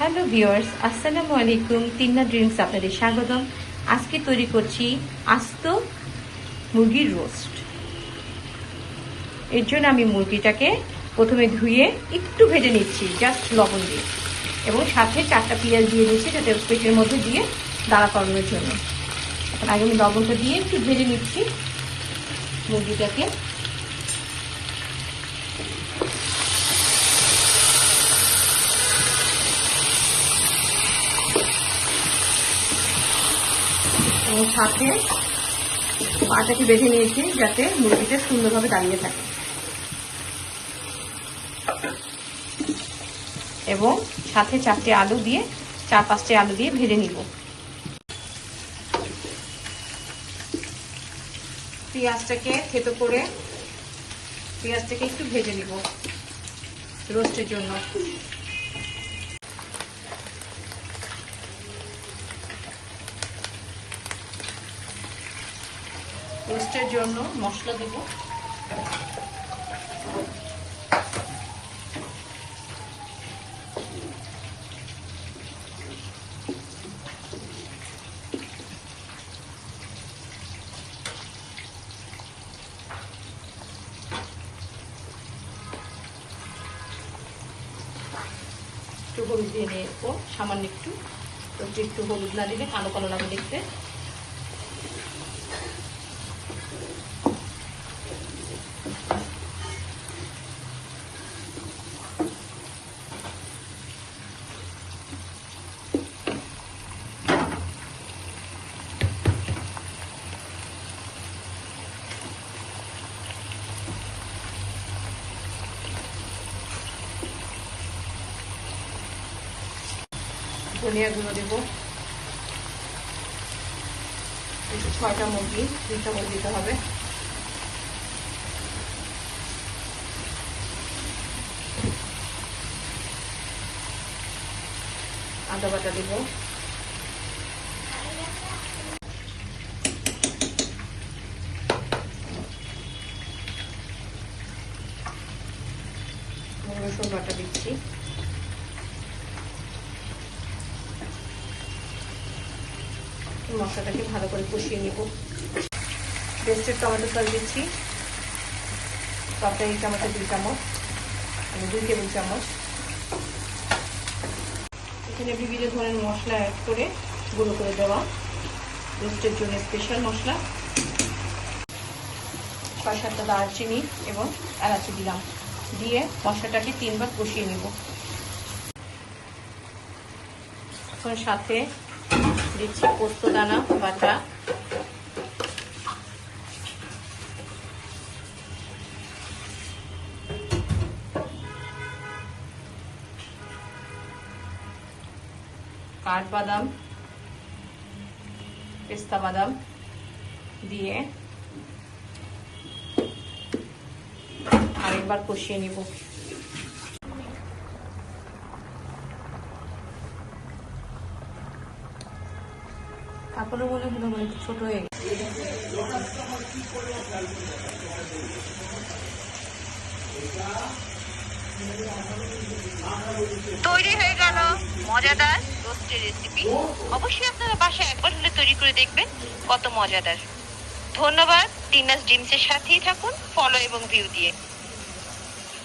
Hello viewers, আসসালামু আলাইকুম। তিন্না dreams আপনাদের স্বাগতম। আজকে তৈরি করছি আস্ত মুরগির রোস্ট। এর জন্য আমি মুরগিটাকে প্রথমে ধুয়ে একটু ভেজে নিচ্ছি, জাস্ট লবণ দিয়ে, এবং সাথে 4টা পেঁয়াজ দিয়ে দিচ্ছি যাতে পেটের মধ্যে দিয়ে দাঁড়া করানোর জন্য। এখন আগে আমি লবণটা দিয়ে একটু ভেজে নিচ্ছি মুরগিটাকে। এবং সাথে পাটাকে বেঁধে নিয়েছি যাতে মুরগিটা সুন্দরভাবে দাঁড়িয়ে থাকে, এবং সাথে 4টে আলু দিয়ে 4-5টে আলু দিয়ে ভেজে নিব। পেঁয়াজটাকে থেতো করে পেঁয়াজটাকে একটু ভেজে নিব রোস্টের জন্য। রোস্টের জন্য মশলা দেব। একটু হলুদ দিয়ে নেবো, সামান্য একটু হলুদ না দিলে কালো কালো লাগে দেখতে। ধনিয়া গুঁড়ো দেবো, 6টা মুরগি, 2 চামচ দিতে হবে। আদা বাটা দেবো, রসুন বাটা দিচ্ছি, মশলাটাকে ভালো করে কষিয়ে নেব। পেস্টেড টমেটো সস দিচ্ছি, তরকারি চামচে 2 চামচ, 2 টেবিল চামচ। এখানে বিভিন্ন ধরনের মশলা অ্যাড করে গুঁড়ো করে দেওয়া, রোস্টের জন্য স্পেশাল মশলা। 6-7টা দারচিনি এবং এলাচি দিলাম, দিয়ে মশলাটাকে 3 বার কষিয়ে নেব। এখন সাথে দিচ্ছি পোস্ত দানা বাটা, কাঠবাদাম, পেস্তা বাদাম দিয়ে আরেকবার কষিয়ে নিব। কাপড়ের মনে হলো একটু ছোট হয়ে গেছে। তৈরি হয়ে গেল মজাদার রোস্টের রেসিপি। অবশ্যই আপনারা বাসায় একবার হলে তৈরি করে দেখবেন কত মজাদার। ধন্যবাদ। তিন্নাস ড্রিমসের সাথেই থাকুন, ফলো এবং ভিউ দিয়ে।